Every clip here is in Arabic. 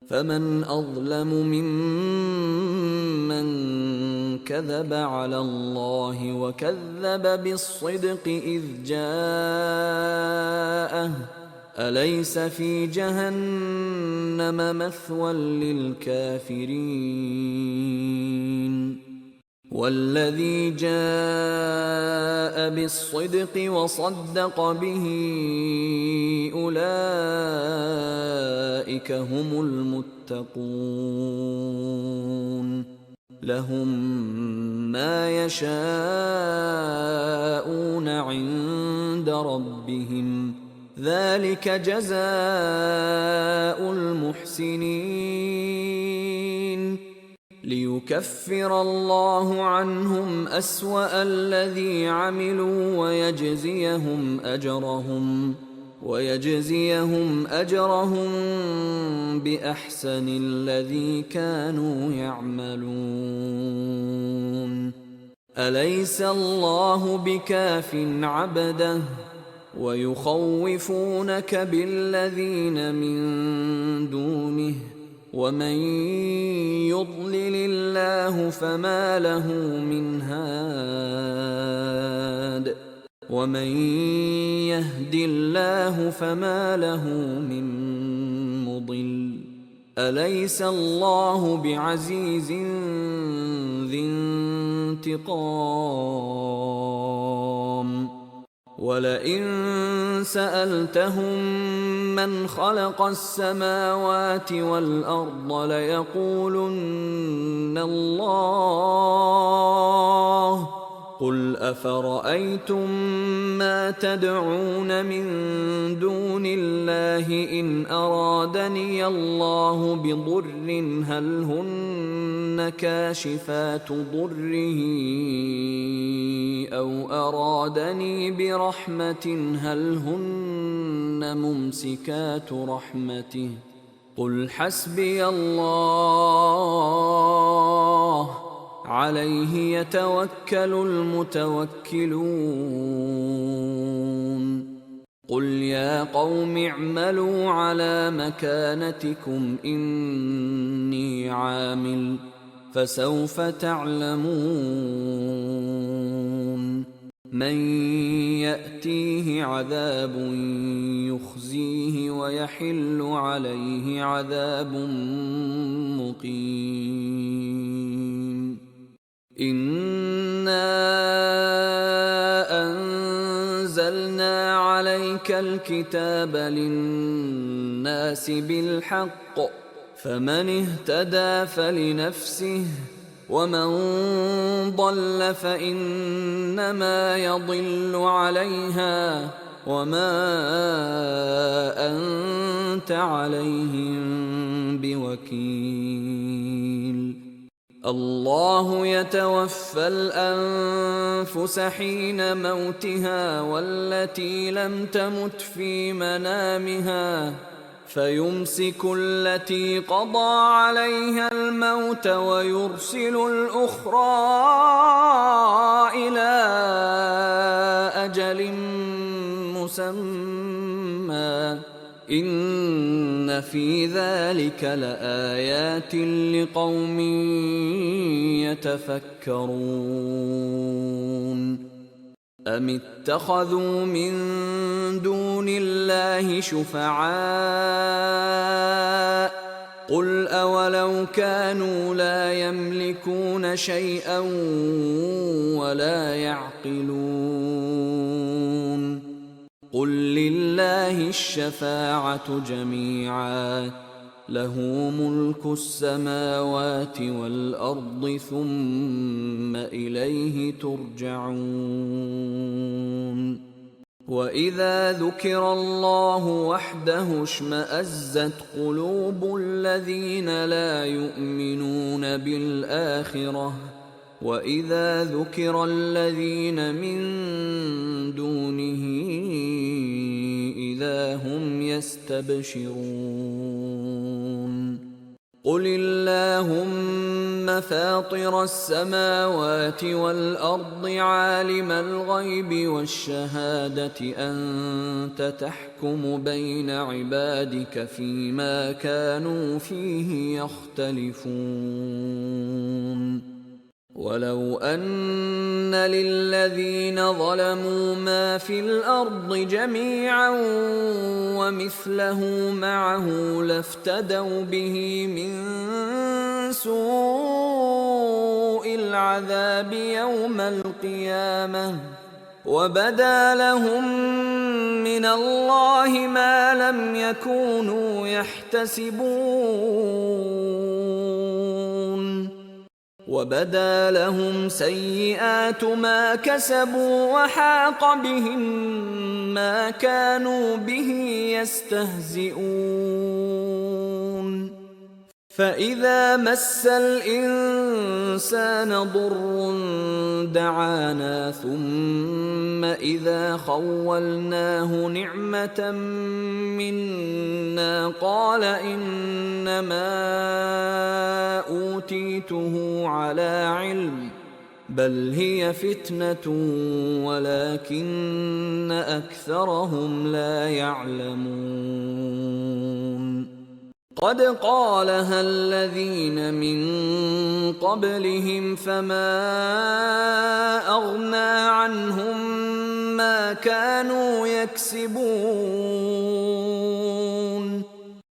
فمن أظلم ممن كذب على الله وكذب بالصدق إذ جاءه أليس في جهنم مثوى للكافرين والذي جاء بالصدق وصدق به أولئك هم المتقون لهم ما يشاءون عند ربهم ذلك جزاء المحسنين ليكفر الله عنهم أسوأ الذي عملوا ويجزيهم أجرهم بأحسن الذي كانوا يعملون أليس الله بكاف عبده ويخوفونك بالذين من دونه ومن يضلل الله فما له من هاد ومن يهد الله فما له من مضل أليس الله بعزيز ذي انتقام ولئن سألتهم من خلق السماوات والأرض ليقولن الله قل أفرأيتم ما تدعون من دون الله إن أرادني الله بضر هل هن كاشفات ضره أو أرادني برحمة هل هن ممسكات رحمته قل حسبي الله عليه يتوكل المتوكلون قل يا قوم اعملوا على مكانتكم إني عامل فسوف تعلمون من يأتيه عذاب يخزيه ويحل عليه عذاب مقيم إنا أنزلنا عليك الكتاب للناس بالحق فمن اهتدى فلنفسه ومن ضل فإنما يضل عليها وما أنت عليهم بوكيل الله يتوفى الأنفس حين موتها والتي لم تمت في منامها فيمسك التي قضى عليها الموت ويرسل الأخرى إلى أجل مسمى إن في ذلك لآيات لقوم يتفكرون أم اتخذوا من دون الله شفعاء قل أولو كانوا لا يملكون شيئا ولا يعقلون قل لله الشفاعة جميعا له ملك السماوات والأرض ثم إليه ترجعون وإذا ذكر الله وحده اشمأزت قلوب الذين لا يؤمنون بالآخرة وإذا ذكر الذين من دونه إذا هم يستبشرون قل اللهم فاطر السماوات والأرض عالم الغيب والشهادة أنت تحكم بين عبادك فيما كانوا فيه يختلفون ولو أن للذين ظلموا ما في الأرض جميعا ومثله معه لافتدوا به من سوء العذاب يوم القيامة وبدا لهم من الله ما لم يكونوا يحتسبون وبدا لهم سيئات ما كسبوا وحاق بهم ما كانوا به يستهزئون فإذا مس الإنسان ضر دعانا ثم إذا خولناه نعمة منا قال إنما أوتيته على علم بل هي فتنة ولكن أكثرهم لا يعلمون قد قالها الذين من قبلهم فما أغنى عنهم ما كانوا يكسبون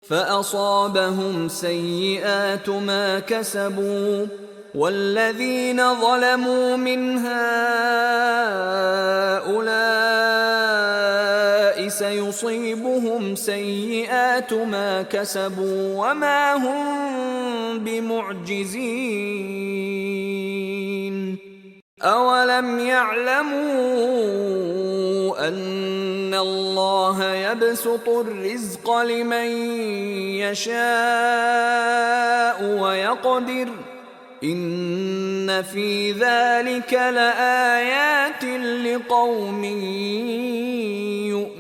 فأصابهم سيئات ما كسبوا والذين ظلموا من هؤلاء سيصيبهم سيئات ما كسبوا وما هم بمعجزين أولم يعلموا أن الله يبسط الرزق لمن يشاء ويقدر إن في ذلك لآيات لقوم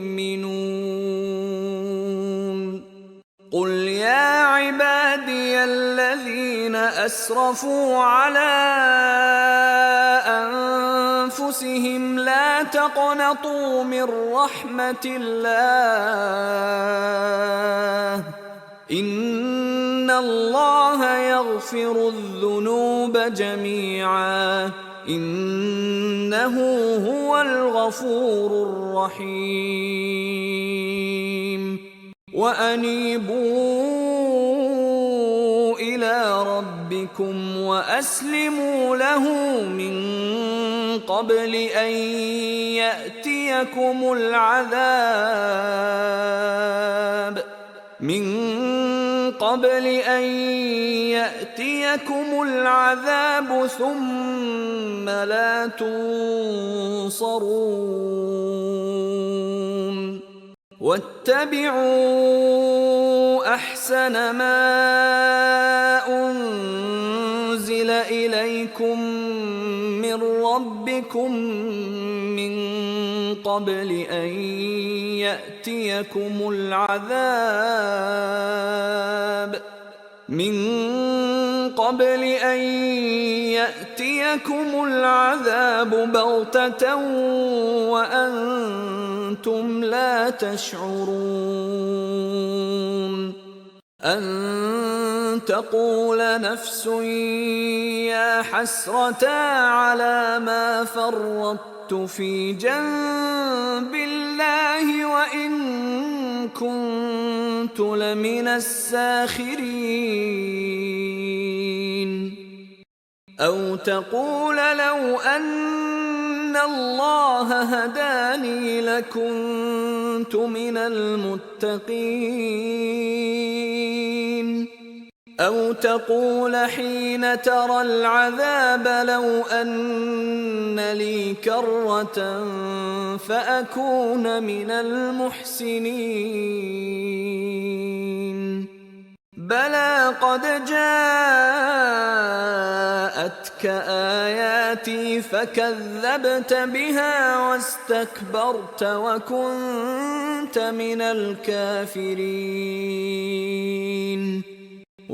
يؤمنون قل يا عبادي الذين أسرفوا على أنفسهم لا تقنطوا من رحمة الله إن الله يغفر الذنوب جميعا إنه هو الغفور الرحيم وأنيبوا إلى ربكم وأسلموا له من قبل أن يأتيكم العذاب ثم لا تنصرون واتبعوا أحسن ما أنزل إليكم من ربكم من قبل أن يأتيكم العذاب بغتة وأنتم لا تشعرون أن تقول نفس يا حسرة على ما فرطت في جنب الله وإن كنت لمن الساخرين أو تقول لو أن الله هداني لكنت من المتقين أو تقول حين ترى العذاب لو أن لي كرة فأكون من المحسنين بلى قد جاءتك آياتي فكذبت بها واستكبرت وكنت من الكافرين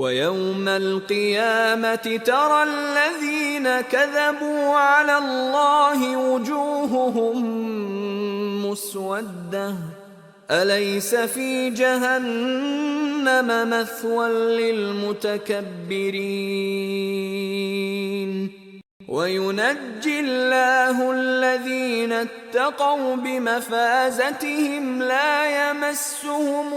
ويوم القيامة ترى الذين كذبوا على الله وجوههم مسودة أليس في جهنم مثوى للمتكبرين وينجي الله الذين اتقوا بمفازتهم لا يمسهم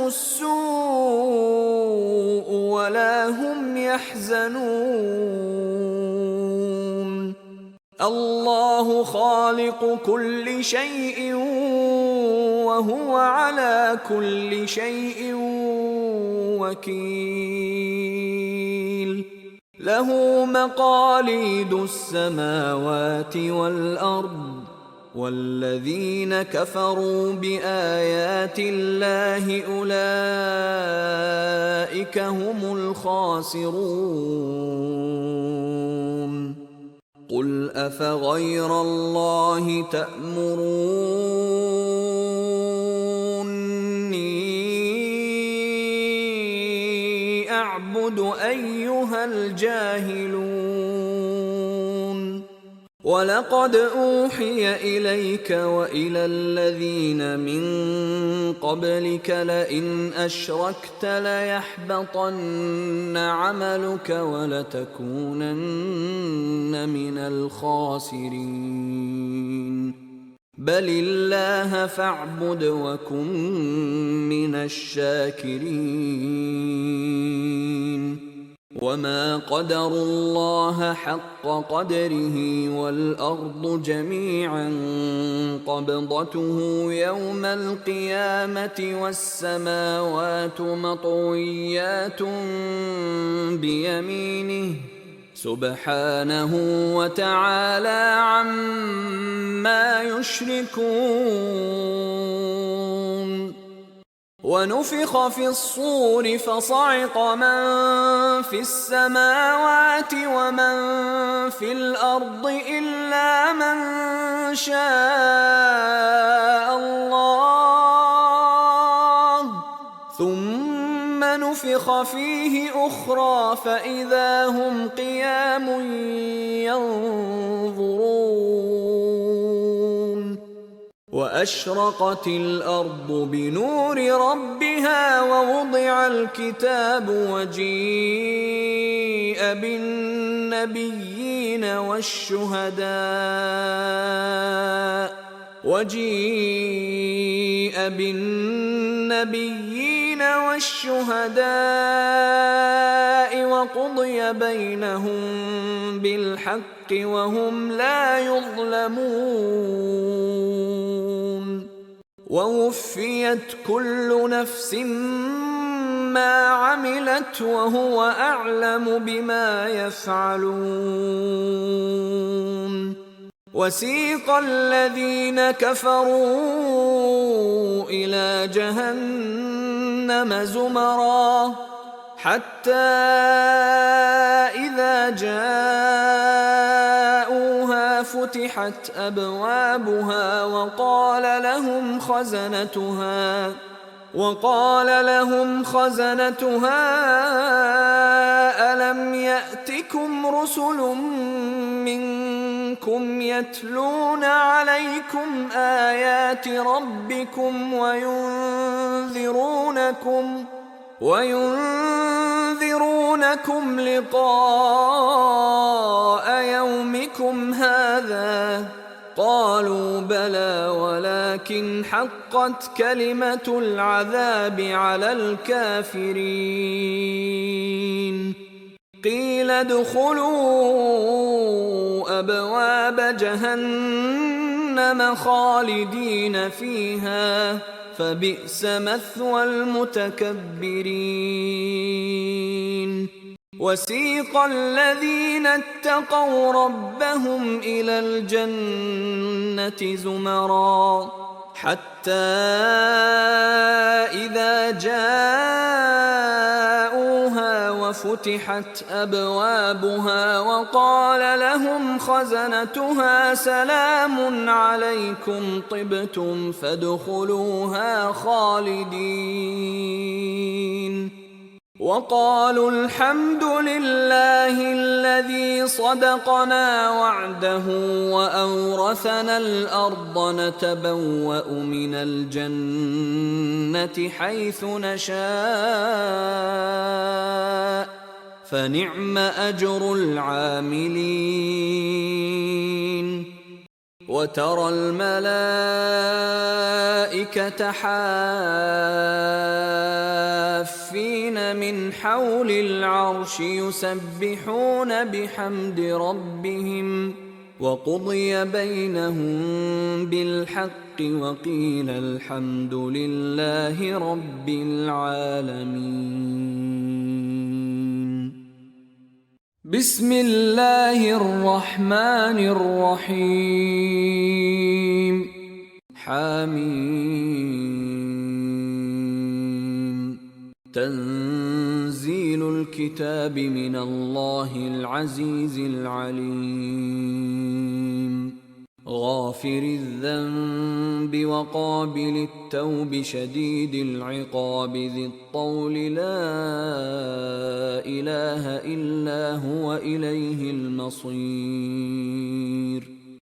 السوء ولا هم يحزنون الله خالق كل شيء وهو على كل شيء وكيل له مقاليد السماوات والأرض والذين كفروا بآيات الله أولئك هم الخاسرون قل أفغير الله تأمروني أعبد أيها الجاهلون ولقد أوحي إليك وإلى الذين من قبلك لئن أشركت ليحبطن عملك ولتكونن من الخاسرين بل الله فاعبد وكن من الشاكرين وما قدروا الله حق قدره والأرض جميعا قبضته يوم القيامة والسماوات مطويات بيمينه سبحانه وتعالى عما يشركون ونفخ في الصور فصعق من في السماوات ومن في الأرض إلا من شاء الله ثم نفخ فيه أخرى فإذا هم قيام ينظرون وأشرقت الأرض بنور ربها ووضع الكتاب وجيء بالنبيين والشهداء وقضي بينهم بالحق وهم لا يظلمون ووفيت كل نفس ما عملت وهو أعلم بما يفعلون وسيق الذين كفروا إلى جهنم زمرا حتى إذا جاءوها فتحت أبوابها وقال لهم خزنتها ألم يأتكم رسل منكم يتلون عليكم آيات ربكم وينذرونكم لقاء يومكم هذا قالوا بلى ولكن حقت كلمة العذاب على الكافرين قيل ادخلوا أبواب جهنم خالدين فيها فبئس مثوى المتكبرين وسيق الذين اتقوا ربهم إلى الجنة زمرا حتى إذا جاءوها وفتحت ففتحت أبوابها وقال لهم خزنتها سلام عليكم طبتم فادخلوها خالدين وقالوا الحمد لله الذي صدقنا وعده وأورثنا الأرض نتبوأ من الجنة حيث نشاء فنعم أجر العاملين وترى الملائكة حافين من حول العرش يسبحون بحمد ربهم وقضي بينهم بالحق وقيل الحمد لله رب العالمين. بسم الله الرحمن الرحيم. حميم. تنزيل الكتاب من الله العزيز العليم. غافر الذنب وقابل التوب شديد العقاب ذي الطول لا إله إلا هو إليه المصير.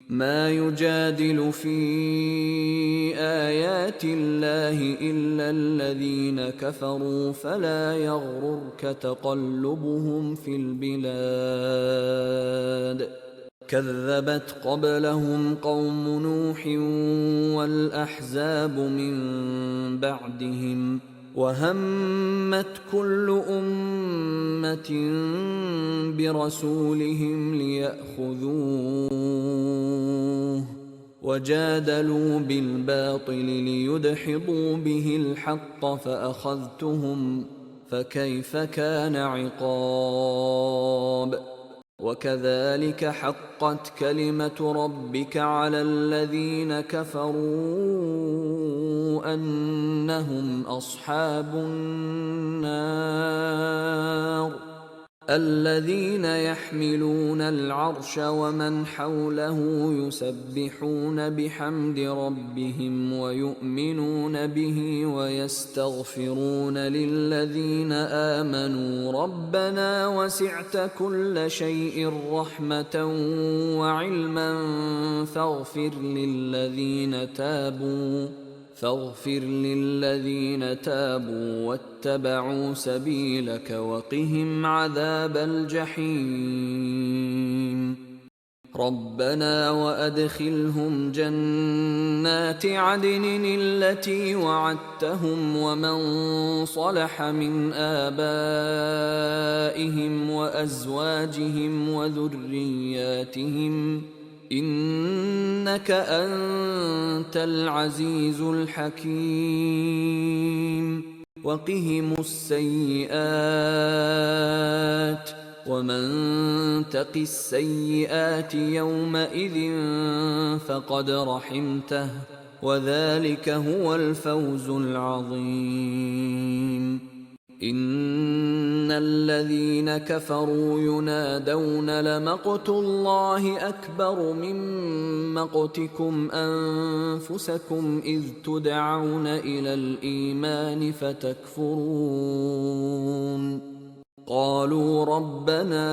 ما يجادل في آيات الله إلا الذين كفروا فلا يغررك تقلبهم في البلاد. كذبت قبلهم قوم نوح والأحزاب من بعدهم وهمت كل أمة برسولهم ليأخذوه وجادلوا بالباطل ليدحضوا به الحق فأخذتهم فكيف كان عقاب. وكذلك حقت كلمة ربك على الذين كفروا أنهم أصحاب النار. الذين يحملون العرش ومن حوله يسبحون بحمد ربهم ويؤمنون به ويستغفرون للذين آمنوا ربنا وسعت كل شيء رحمة وعلما فاغفر للذين تابوا واتبعوا سبيلك وقهم عذاب الجحيم. ربنا وأدخلهم جنات عدن التي وعدتهم ومن صلح من آبائهم وأزواجهم وذرياتهم إنك أنت العزيز الحكيم. وقهم السيئات ومن تق السيئات يومئذ فقد رحمته وذلك هو الفوز العظيم. إن الذين كفروا ينادون لمقت الله أكبر من مقتكم أنفسكم إذ تدعون إلى الإيمان فتكفرون. قالوا ربنا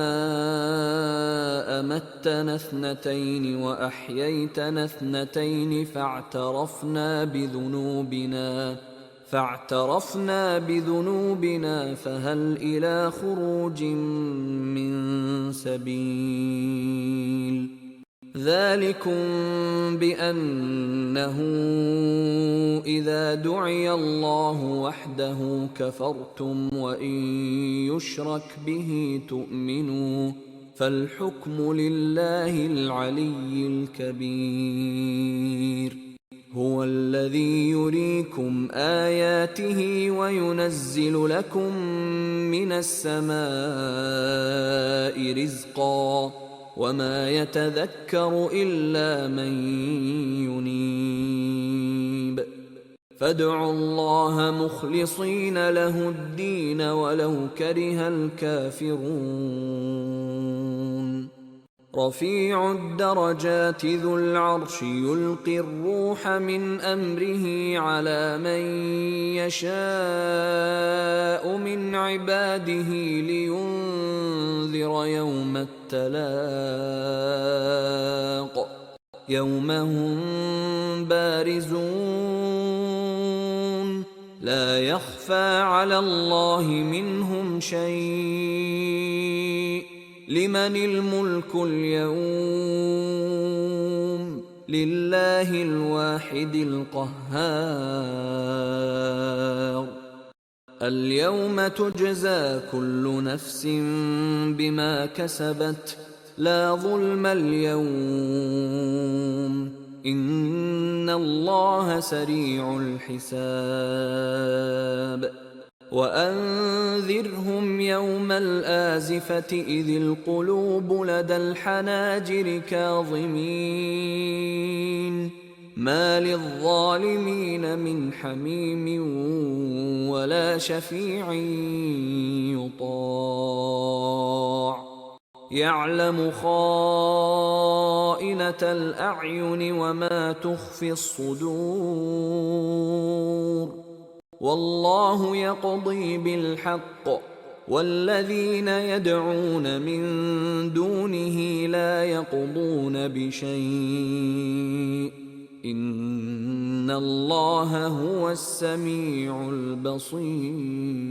أمتنا اثنتين وأحييتنا اثنتين فاعترفنا بذنوبنا فهل إلى خروج من سبيل. ذلكم بأنه إذا دعي الله وحده كفرتم وإن يشرك به تؤمنوا فالحكم لله العلي الكبير. هو الذي يريكم آياته وينزل لكم من السماء رزقا وما يتذكر إلا من ينيب. فادعوا الله مخلصين له الدين ولو كره الكافرون رفيع الدرجات ذو العرش يلقي الروح من أمره على من يشاء من عباده لينذر يوم التلاق يوم هم بارزون لا يخفى على الله منهم شيء لمن الملك اليوم لله الواحد القهار اليوم تجزى كل نفس بما كسبت لا ظلم اليوم إن الله سريع الحساب وأنذرهم يوم الآزفة إذ القلوب لدى الحناجر كاظمين ما للظالمين من حميم ولا شفيع يطاع يعلم خائنة الأعين وما تخفي الصدور والله يقضي بالحق والذين يدعون من دونه لا يقضون بشيء إن الله هو السميع البصير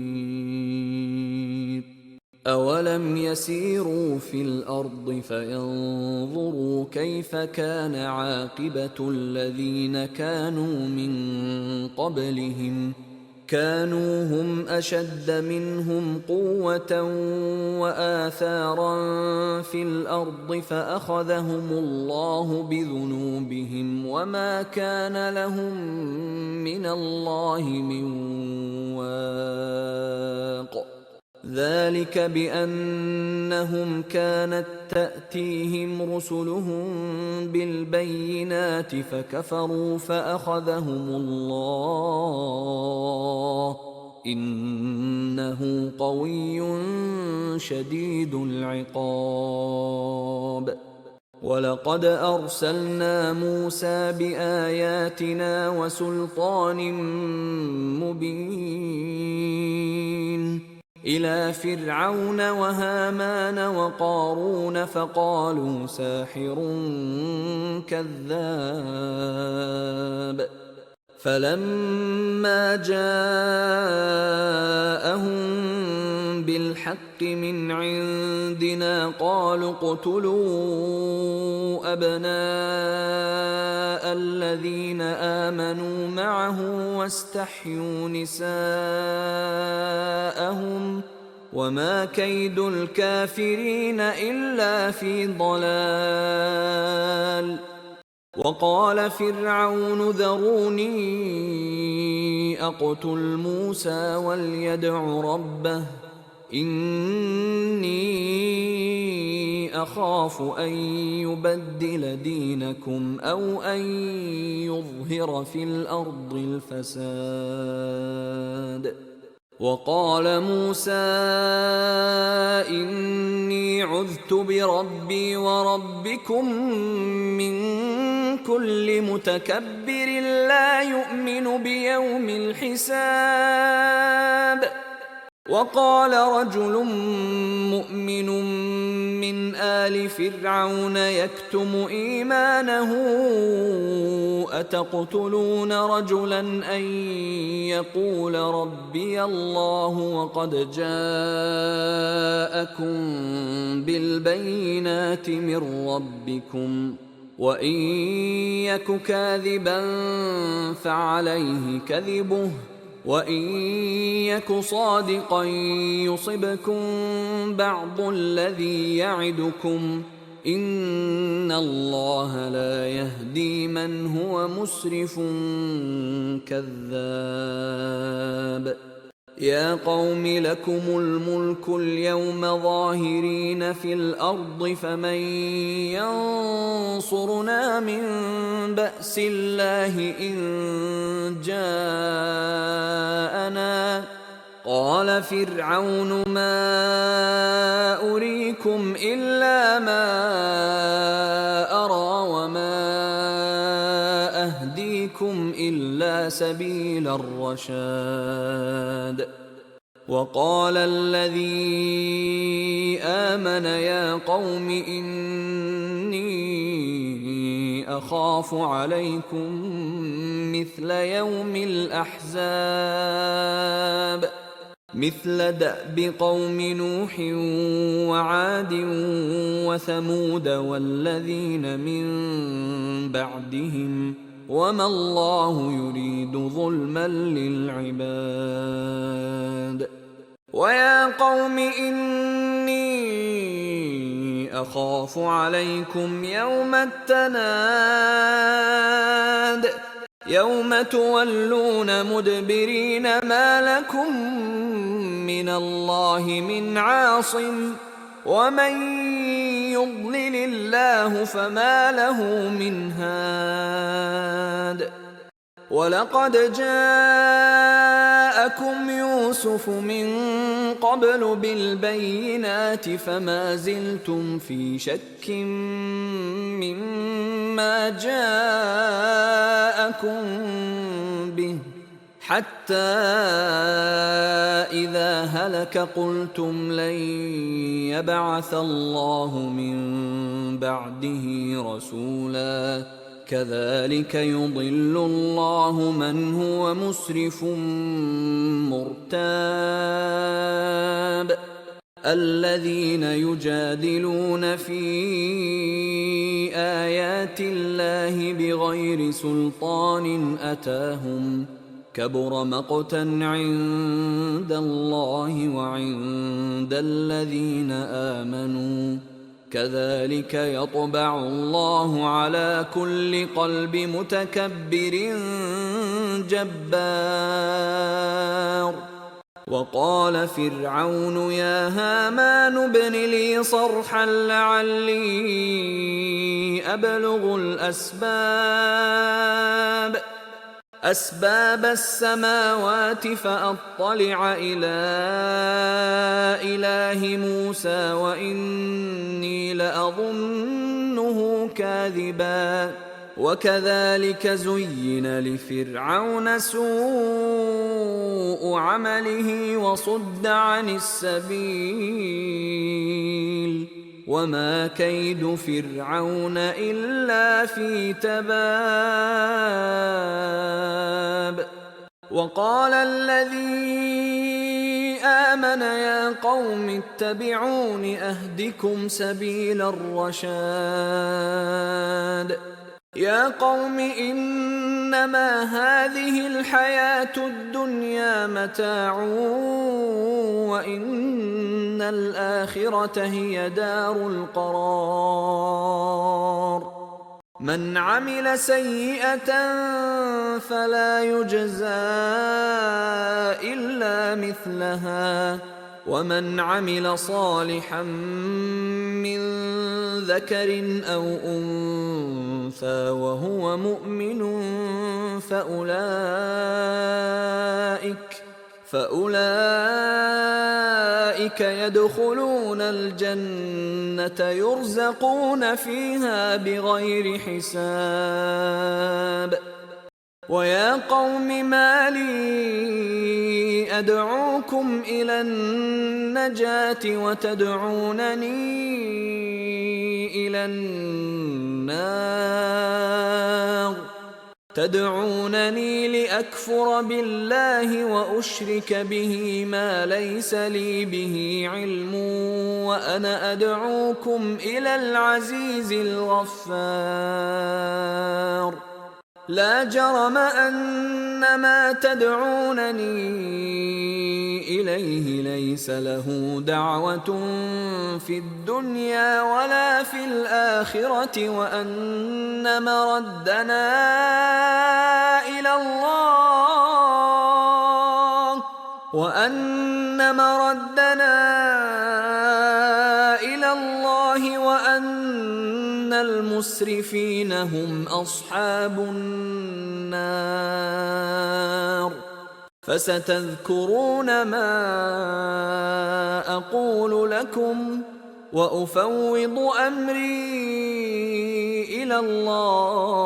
أولم يسيروا في الأرض فينظروا كيف كان عاقبة الذين كانوا من قبلهم كانوا هم أشد منهم قوة وآثارا في الأرض فأخذهم الله بذنوبهم وما كان لهم من الله من واق ذلك بأنهم كانت تأتيهم رسلهم بالبينات فكفروا فأخذهم الله إنه قوي شديد العقاب ولقد أرسلنا موسى بآياتنا وسلطان مبين إلى فرعون وهامان وقارون فقالوا ساحر كذاب فلما جاءهم بالحق من عندنا قالوا اقتلوا أبناء الذين آمنوا معه واستحيوا نساءهم وما كيد الكافرين إلا في ضلال وقال فرعون ذروني أقتل موسى وليدع ربه إني أخاف أن يبدل دينكم أو أن يظهر في الأرض الفساد وقال موسى إني عذت بربي وربكم من كل متكبر لا يؤمن بيوم الحساب وقال رجل مؤمن من آل فرعون يكتم إيمانه أتقتلون رجلا أن يقول ربي الله وقد جاءكم بالبينات من ربكم وإن يك كاذبا فعليه كذبه وإن يك صادقا يصبكم بعض الذي يعدكم إن الله لا يهدي من هو مسرف كذاب يا قوم لكم الملك اليوم ظاهرين في الأرض فمن ينصرنا من بأس الله إن جاءنا فرعون ما أريكم إلا ما أرى وما أهديكم إلا سبيل الرشاد وقال الذي آمن يا قوم إني أخاف عليكم مثل يوم الأحزاب مثل دأب قوم نوح وعاد وثمود والذين من بعدهم وما الله يريد ظلما للعباد ويا قوم إني أخاف عليكم يوم التناد يوم تولون مدبرين ما لكم من الله من عاصم ومن يضلل الله فما له من هاد ولقد جاءكم يوسف من قبل بالبينات فما زلتم في شك مما جاءكم به حتى إذا هلك قلتم لن يبعث الله من بعده رسولا كذلك يضل الله من هو مسرف مرتاب الذين يجادلون في آيات الله بغير سلطان أتاهم كبر مقتا عند الله وعند الذين آمنوا كذلك يطبع الله على كل قلب متكبر جبار وقال فرعون يا هامان ابن لي صرحا لعلي أبلغ أسباب السماوات فأطلع إلى إله موسى وإني لأظنه كاذبا وكذلك زين لفرعون سوء عمله وصد عن السبيل وما كيد فرعون إلا في تباب وقال الذي آمن يا قوم اتبعون أهدكم سبيل الرشاد يا قوم إنما هذه الحياة الدنيا متاع وإن الآخرة هي دار القرار من عمل سيئة فلا يجزى إلا مثلها ومن عمل صالحا من ذكر أو أنثى وهو مؤمن فأولئك يدخلون الجنة يرزقون فيها بغير حساب ويا قوم ما لي أدعوكم إلى النجاة وتدعونني إلى النار تدعونني لأكفر بالله وأشرك به ما ليس لي به علم وأنا أدعوكم إلى العزيز الغفار لا جرم أن ما تدعونني إليه ليس له دعوة في الدنيا ولا في الآخرة وأن مردنا إلى الله وأن المسرفين هم أصحاب النار فستذكرون ما أقول لكم وأفوض أمري إلى الله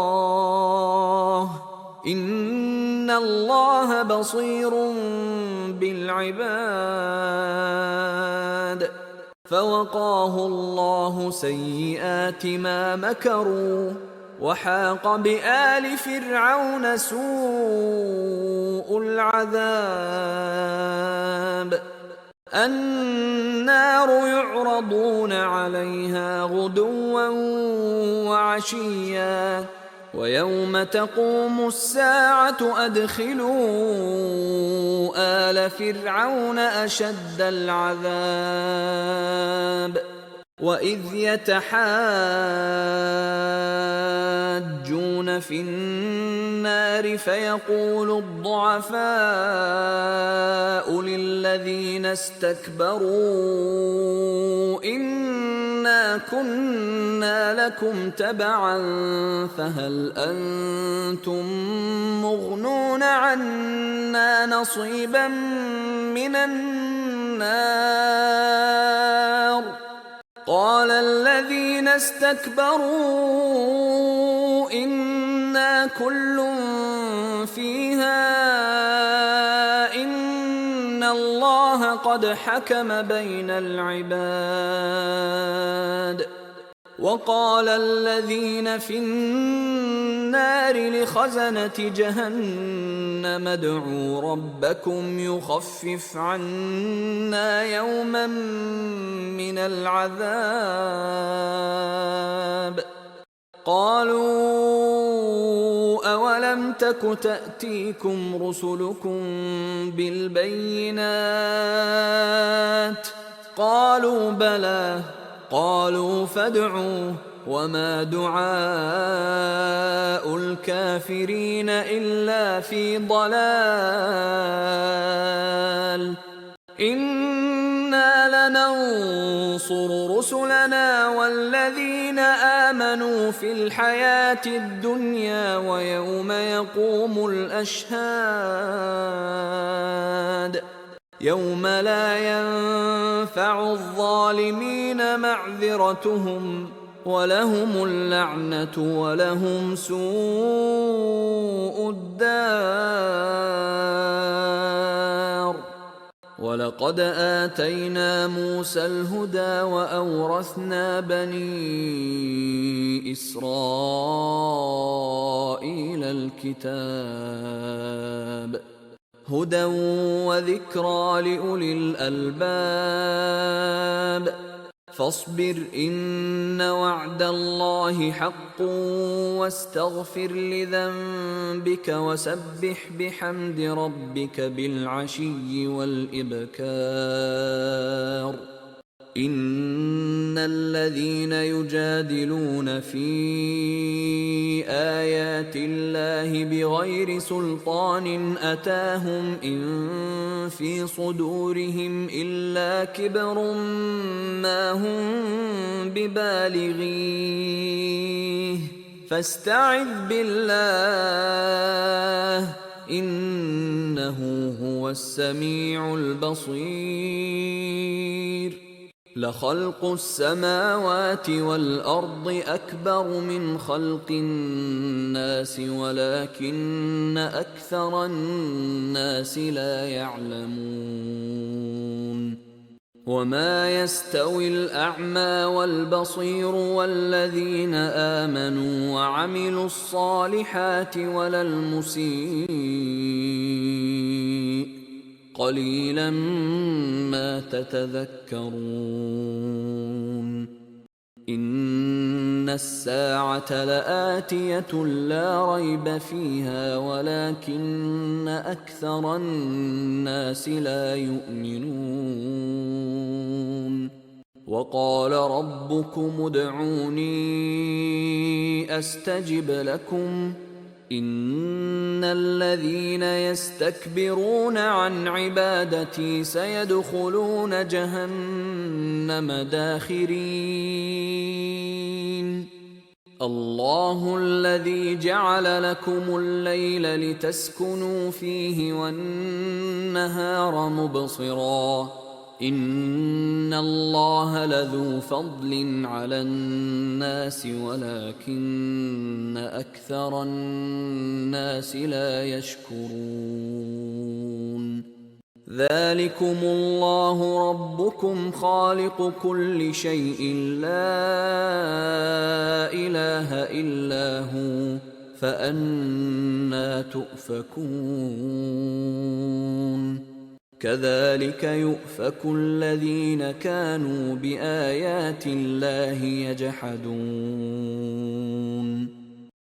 إن الله بصير بالعباد. فوقاه الله سيئات ما مكروا وحاق بآل فرعون سوء العذاب. النار يعرضون عليها غدوا وعشيا ويوم تقوم الساعة أدخلوا آل فرعون أشد العذاب. وإذ يتحاجون في النار فيقول الضعفاء للذين استكبروا إنا كنا لكم تبعا فهل أنتم مغنون عنا نصيبا من النار. قال الذين استكبروا إنا كل فيها إن الله قد حكم بين العباد. وقال الذين في النار لخزنة جهنم ادعوا ربكم يخفف عنا يوما من العذاب. قالوا أولم تك تأتيكم رسلكم بالبينات قالوا بلى قالوا فادعوا وما دعاء الكافرين إلا في ضلال. إنا لننصر رسلنا والذين آمنوا في الحياة الدنيا ويوم يقوم الأشهاد يوم لا ينفع الظالمين معذرتهم ولهم اللعنة ولهم سوء الدار. ولقد آتينا موسى الهدى وأورثنا بني إسرائيل الكتاب هدى وذكرى لأولي الألباب. فاصبر إن وعد الله حق واستغفر لذنبك وسبح بحمد ربك بالعشي والإبكار. إن الذين يجادلون في آيات الله بغير سلطان أتاهم إن في صدورهم إلا كبر ما هم ببالغيه فاستعذ بالله إنه هو السميع البصير. لخلق السماوات والأرض أكبر من خلق الناس ولكن أكثر الناس لا يعلمون. وما يستوي الأعمى والبصير والذين آمنوا وعملوا الصالحات ولا المسيء قليلا ما تتذكرون. إن الساعة لآتية لا ريب فيها ولكن أكثر الناس لا يؤمنون. وقال ربكم ادعوني أستجب لكم إن الذين يستكبرون عن عبادتي سيدخلون جهنم داخرين. الله الذي جعل لكم الليل لتسكنوا فيه والنهار مبصرا إن الله لذو فضل على الناس ولكن أكثر الناس لا يشكرون ذلكم الله ربكم خالق كل شيء لا إله إلا هو فأنى تؤفكون كذلك يؤفك الذين كانوا بآيات الله يجحدون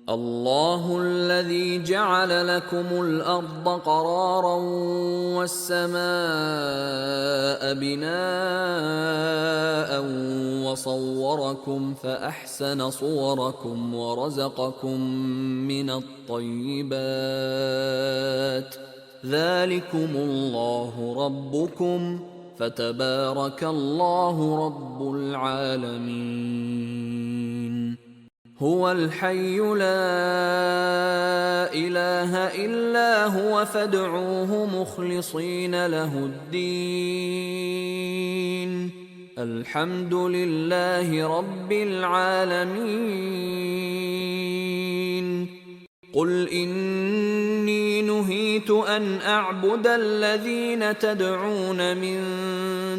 الله الذي جعل لكم الأرض قرارا والسماء بناء وصوركم فأحسن صوركم ورزقكم من الطيبات ذلكم الله ربكم فتبارك الله رب العالمين هو الحي لا إله إلا هو فادعوه مخلصين له الدين الحمد لله رب العالمين قل إني نهيت أن أعبد الذين تدعون من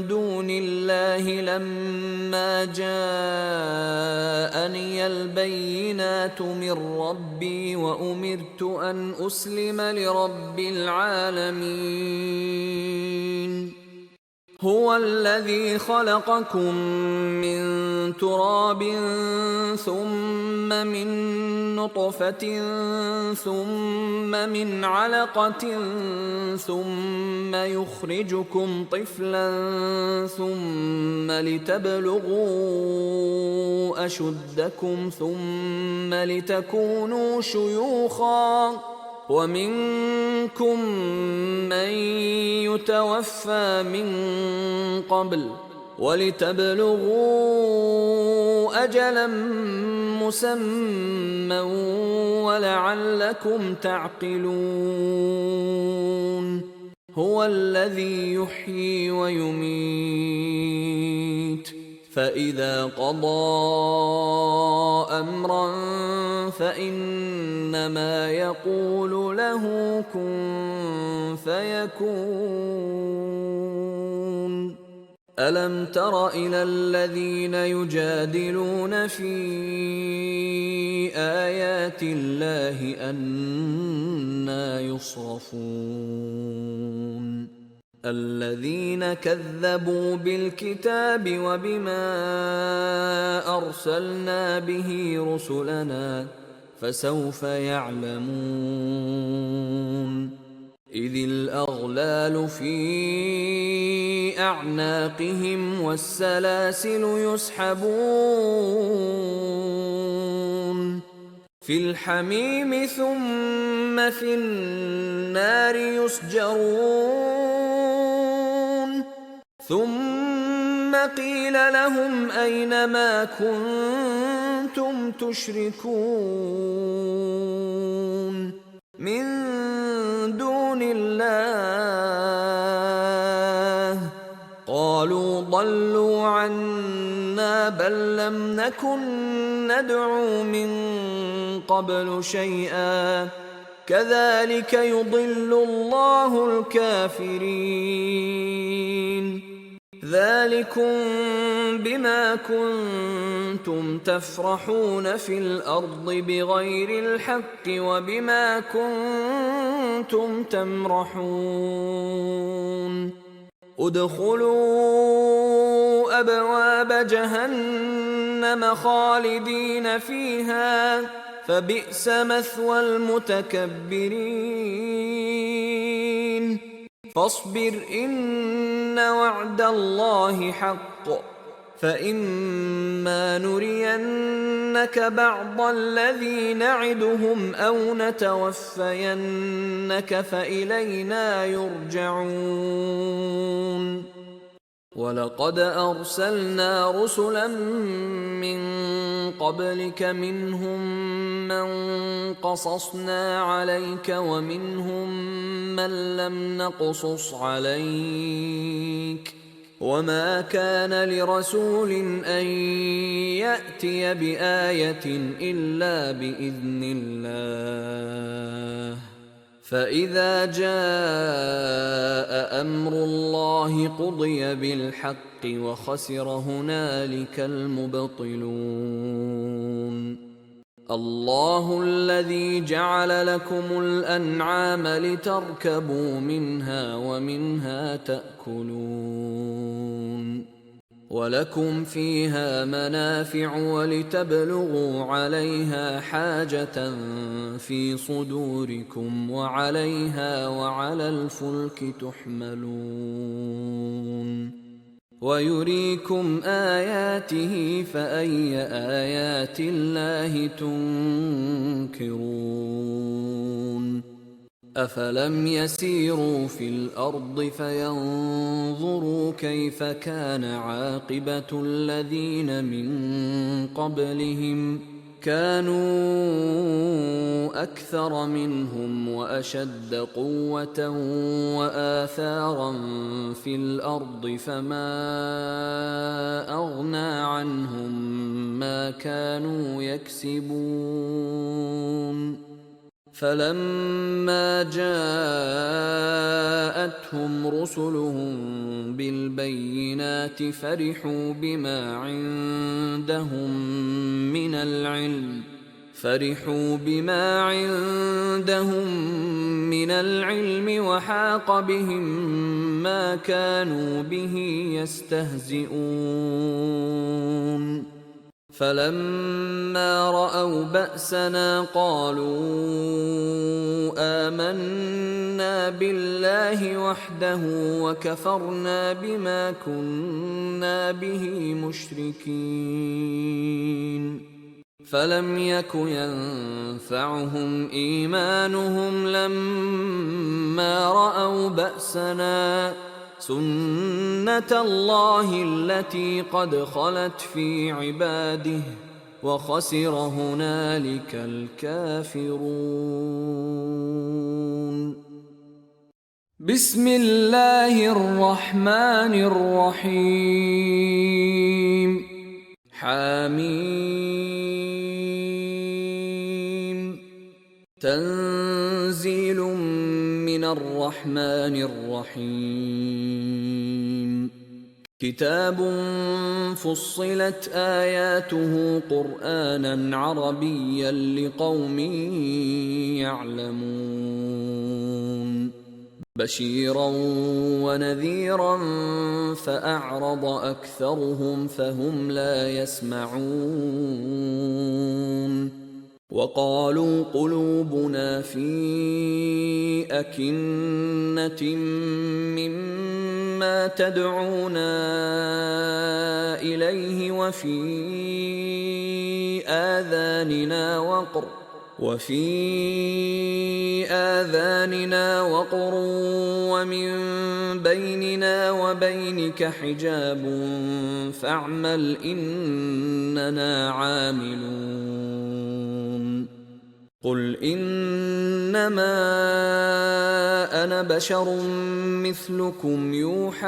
دون الله لما جاءني البينات من ربي وأمرت أن أسلم لرب العالمين هو الذي خلقكم من تراب ثم من نطفة ثم من علقة ثم يخرجكم طفلا ثم لتبلغوا أشدكم ثم لتكونوا شيوخا ومنكم من يتوفى من قبل ولتبلغوا أجلا مسمى ولعلكم تعقلون هو الذي يحيي ويميت فإذا قضى أمرا فإنما يقول له كن فيكون ألم تر إلى الذين يجادلون في آيات الله أنى يصرفون الذين كذبوا بالكتاب وبما أرسلنا به رسلنا فسوف يعلمون إذ الأغلال في أعناقهم والسلاسل يسحبون في الحميم ثم في النار يسجرون ثم قيل لهم أين ما كنتم تشركون من دون الله قالوا ضلوا عنا بل لم نكن ندعو من قبل شيئا كذلك يضل الله الكافرين ذلكم بما كنتم تفرحون في الأرض بغير الحق وبما كنتم تمرحون ادخلوا أبواب جهنم خالدين فيها فبئس مثوى المتكبرين فاصبر إن وعد الله حق فإما نرينك بعض الذي نعدهم أو نتوفينك فإلينا يرجعون ولقد أرسلنا رسلا من قبلك منهم من قصصنا عليك ومنهم من لم نقصص عليك وما كان لرسول أن يأتي بآية إلا بإذن الله فإذا جاء أمر الله قضي بالحق وخسر هنالك المبطلون الله الذي جعل لكم الأنعام لتركبوا منها ومنها تأكلون ولكم فيها منافع ولتبلغوا عليها حاجة في صدوركم وعليها وعلى الفلك تحملون ويريكم آياته فأي آيات الله تنكرون أفلم يسيروا في الأرض فينظروا كيف كان عاقبة الذين من قبلهم كانوا أكثر منهم وأشد قوة وآثارا في الأرض فما أغنى عنهم ما كانوا يكسبون فلما جاءتهم رسلهم بالبينات فرحوا بما عندهم من العلم وحاق بهم ما كانوا به يستهزئون فلما رأوا بأسنا قالوا آمنا بالله وحده وكفرنا بما كنا به مشركين فلم يك ينفعهم إيمانهم لما رأوا بأسنا سنة الله التي قد خلت في عباده وخسر هنالك الكافرون بسم الله الرحمن الرحيم حميم تنزيل من الرحمن الرحيم كتاب فصلت آياته قرآنا عربيا لقوم يعلمون بشيرا ونذيرا فأعرض أكثرهم فهم لا يسمعون وقالوا قلوبنا في أكنة مما تدعونا إليه وفي آذاننا وقر ومن بيننا وبينك حجاب فاعمل إننا عاملون قل إنما أنا بشر مثلكم يوحى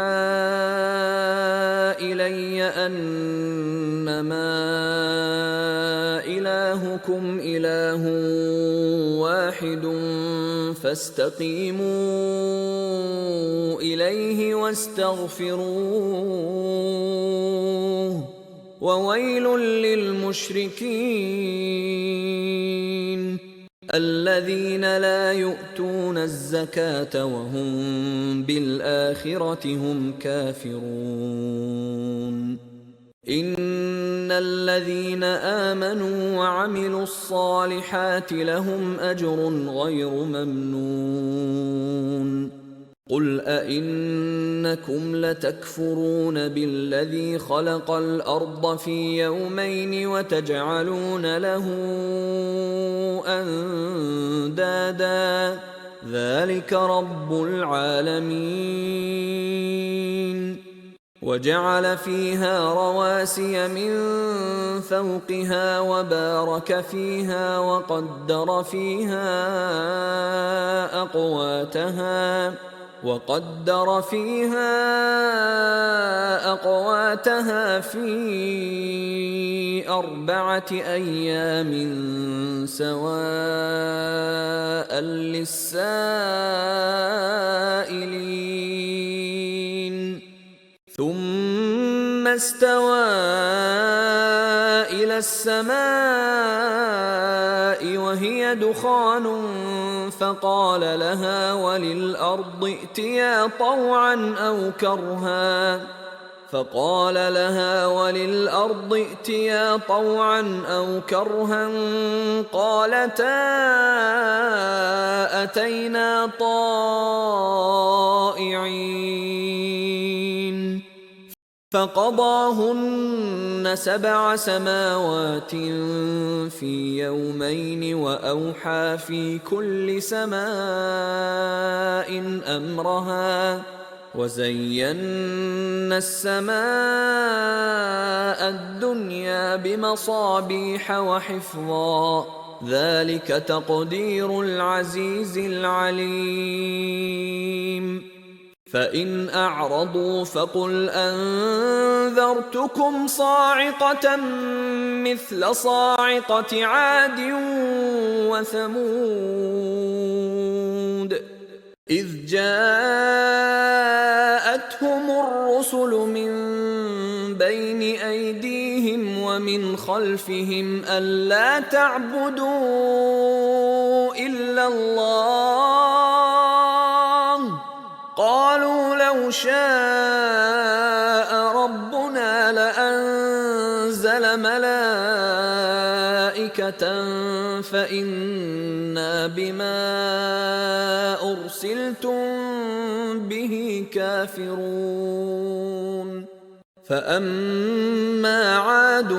إلي أنما إلهكم إله واحد فاستقيموا إليه واستغفروه وويل للمشركين الذين لا يؤتون الزكاة وهم بالآخرة هم كافرون إن الذين آمنوا وعملوا الصالحات لهم أجر غير ممنون قل أئنكم لتكفرون بالذي خلق الأرض في يومين وتجعلون له أندادا ذلك رب العالمين وجعل فيها رواسي من فوقها وبارك فيها وقدر فيها أقواتها في 4 أيام سواء للسائلين ثم استوى إلى السماء وهي دخان فقال لها وللأرض ائتيا طوعا أو كرها قالتا أتينا طائعين فقضاهن 7 سماوات في يومين وأوحى في كل سماء أمرها وزينا السماء الدنيا بمصابيح وحفظا ذلك تقدير العزيز العليم فإن أعرضوا فقل أنذرتكم صاعقة مثل صاعقة عاد وثمود إذ جاءتهم الرسل من بين أيديهم ومن خلفهم ألا تعبدوا إلا الله قالوا لو شاء ربنا لأنزل ملائكة فإنا بما أرسلتم به كافرون فأما عاد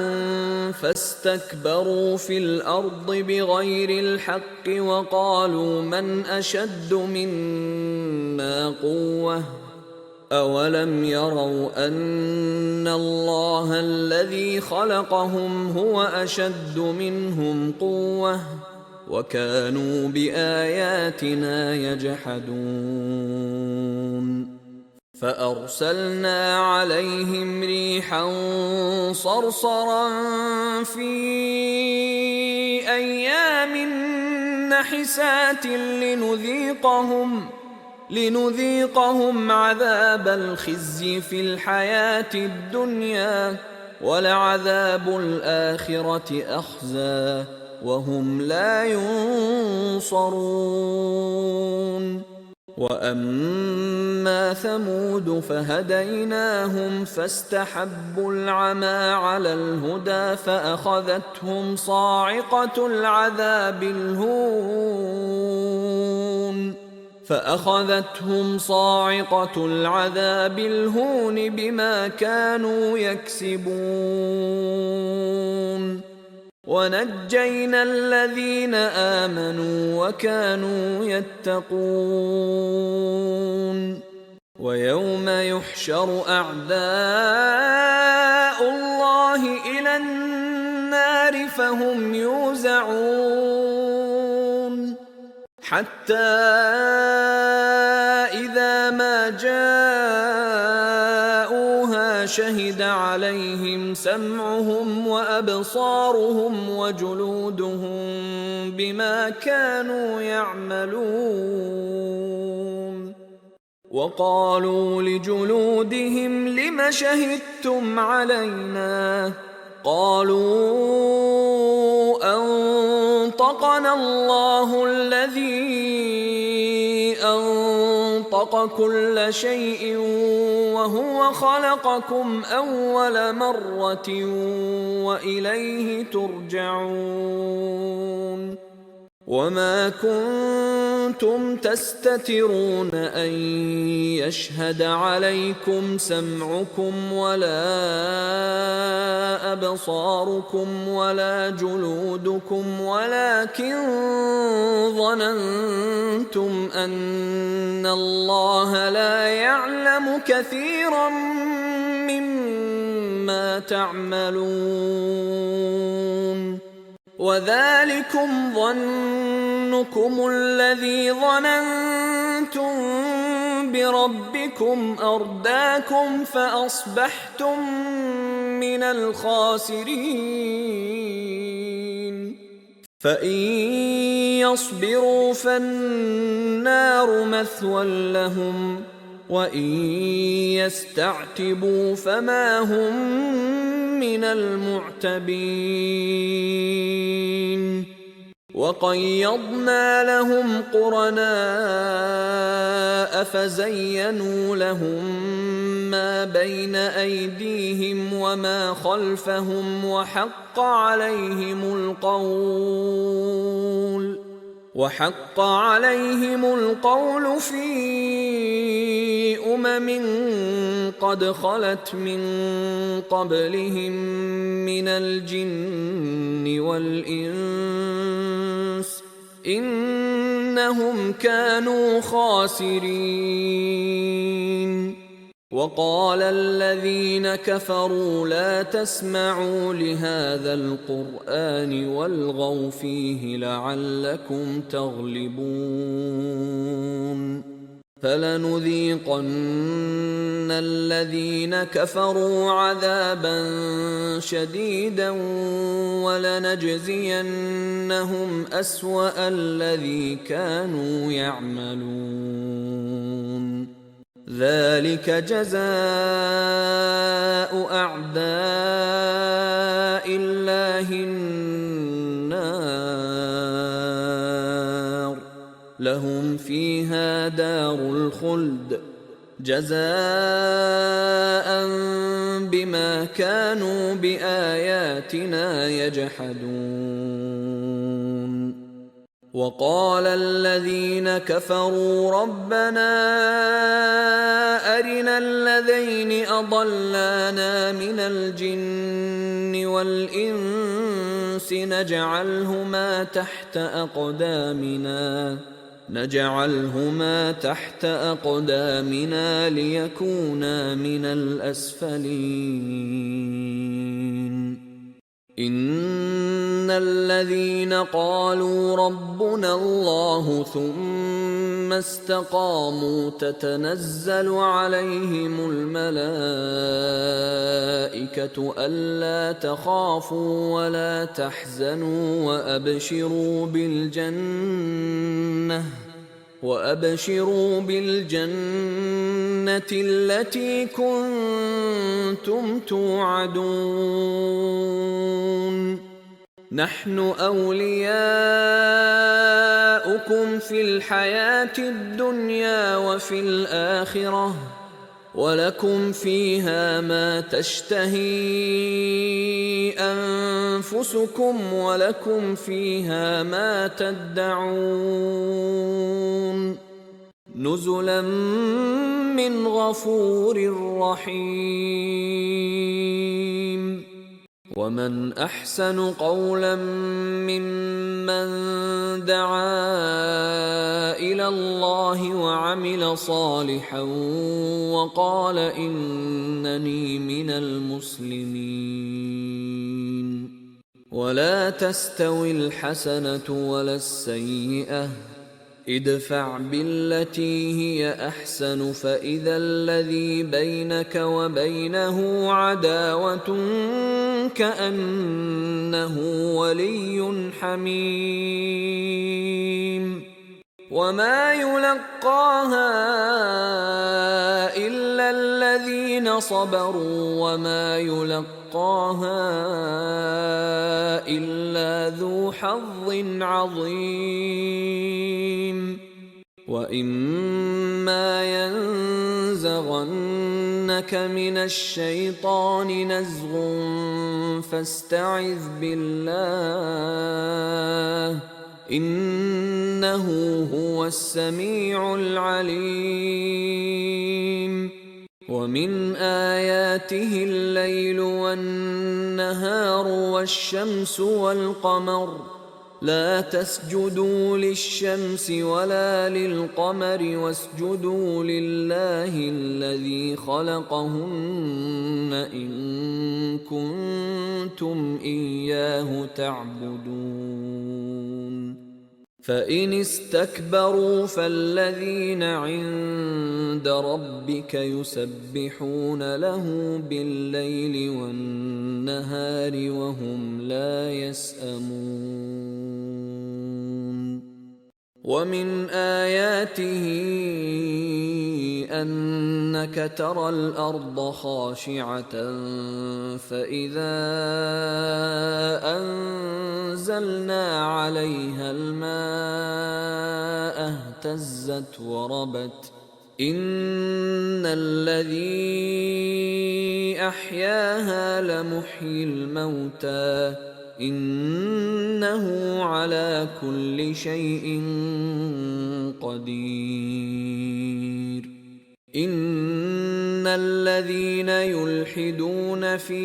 فاستكبروا في الأرض بغير الحق وقالوا من أشد منا قوة أولم يروا أن الله الذي خلقهم هو أشد منهم قوة وكانوا بآياتنا يجحدون فأرسلنا عليهم ريحا صرصرا في أيام نحسات لنذيقهم عذاب الخزي في الحياة الدنيا ولعذاب الآخرة أخزى وهم لا ينصرون وأما ثمود فهديناهم فاستحبوا العمى على الهدى فأخذتهم صاعقة العذاب الهون بما كانوا يكسبون ونجينا الذين آمنوا وكانوا يتقون ويوم يحشر أعداء الله إلى النار فهم يوزعون حتى إذا ما جاءوها شهد عليهم سمعهم وأبصارهم وجلودهم بما كانوا يعملون وقالوا لجلودهم لم شهدتم علينا قالوا أنطقنا الله الذي أنطق كل شيء وهو خلقكم أول مرة وإليه ترجعون وما كنتم تستترون أن يشهد عليكم سمعكم ولا أبصاركم ولا جلودكم ولكن ظننتم أن الله لا يعلم كثيرا بما تعملون وذلكم ظنكم الذي ظننتم بربكم أرداكم فأصبحتم من الخاسرين فإن يصبروا فالنار مثوى لهم وإن يستعتبوا فما هم من المعتبين وقيضنا لهم قرناء فزينوا لهم ما بين أيديهم وما خلفهم وحق عليهم القول في قد خلت من قبلهم من الجن والإنس إنهم كانوا خاسرين وقال الذين كفروا لا تسمعوا لهذا القرآن والغوا فيه لعلكم تغلبون فلنذيقن الذين كفروا عذابا شديدا ولنجزينهم أسوأ الذي كانوا يعملون ذلك جزاء أعداء الله النار لهم فيها دار الخلد جزاء بما كانوا بآياتنا يجحدون وقال الذين كفروا ربنا أرنا الذين أضلانا من الجن والإنس نجعلهما تحت أقدامنا ليكونا من الأسفلين إن الذين قالوا ربنا الله ثم استقاموا تتنزل عليهم الملائكة ألا تخافوا ولا تحزنوا وأبشروا بالجنة التي كنتم توعدون نحن أولياؤكم في الحياة الدنيا وفي الآخرة ولكم فيها ما تشتهي أنفسكم ولكم فيها ما تدعون نزلا من غفور رحيم ومن أحسن قولا ممن دعا إلى الله وعمل صالحا وقال إنني من المسلمين ولا تستوي الحسنة ولا السيئة ادفع بالتي هي أحسن فإذا الذي بينك وبينه عداوة كأنه ولي حميم وما يلقاها إلا الذين صبروا وما يلقاها إلا ذو حظ عظيم وإما ينزغنك من الشيطان نزغ فاستعذ بالله إنه هو السميع العليم ومن آياته الليل والنهار والشمس والقمر لا تسجدوا للشمس ولا للقمر واسجدوا لله الذي خلقهن إن كنتم إياه تعبدون فإن استكبروا فالذين عند ربك يسبحون له بالليل والنهار وهم لا يسأمون ومن آياته أنك ترى الأرض خاشعة فإذا أنزلنا عليها الماء اهتزت وربت إن الذي أحياها لمحيي الموتى إنه على كل شيء قدير إن الذين يلحدون في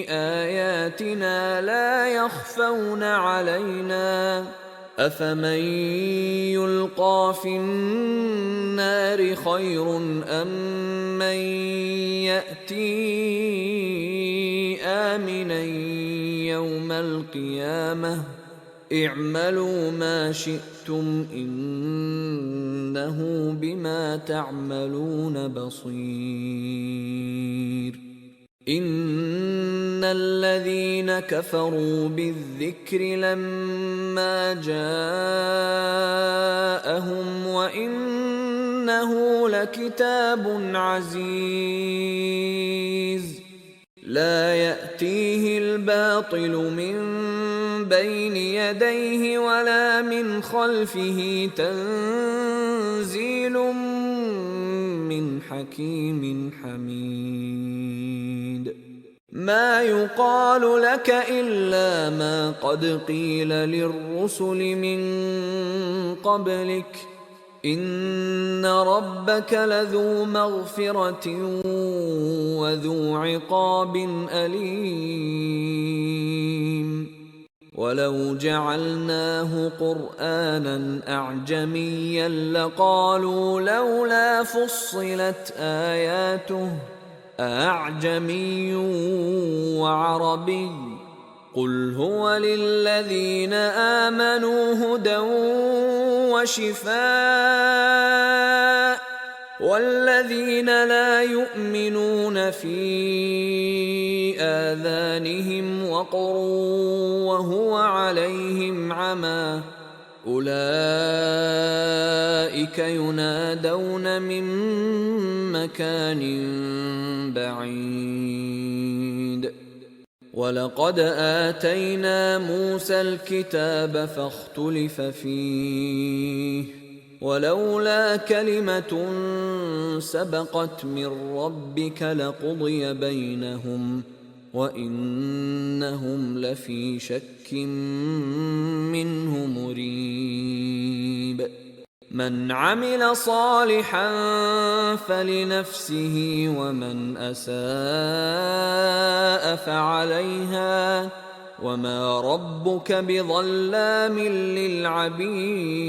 آياتنا لا يخفون علينا أفمن يلقى في النار خير أم من يأتي آمنا يوم القيامة اعملوا ما شئتم إنه بما تعملون بصير إن الذين كفروا بالذكر لما جاءهم وإنه لكتاب عزيز لا يأتيه الباطل من بين يديه ولا من خلفه تنزيل من حكيم حميد ما يقال لك إلا ما قد قيل للرسل من قبلك إن ربك لذو مغفرة وذو عقاب أليم ولو جعلناه قرآنا أعجميا لقالوا لولا فصلت آياته أعجمي وعربي قل هو للذين آمنوا هدى وشفاء والذين لا يؤمنون في آذانهم وقر وهو عليهم عمى أولئك ينادون من مكان بعيد ولقد آتينا موسى الكتاب فاختلف فيه ولولا كلمة سبقت من ربك لقضي بينهم وإنهم لفي شك منه مريب من عمل صالحا فلنفسه ومن أساء فعليها وما ربك بظلام للعبيد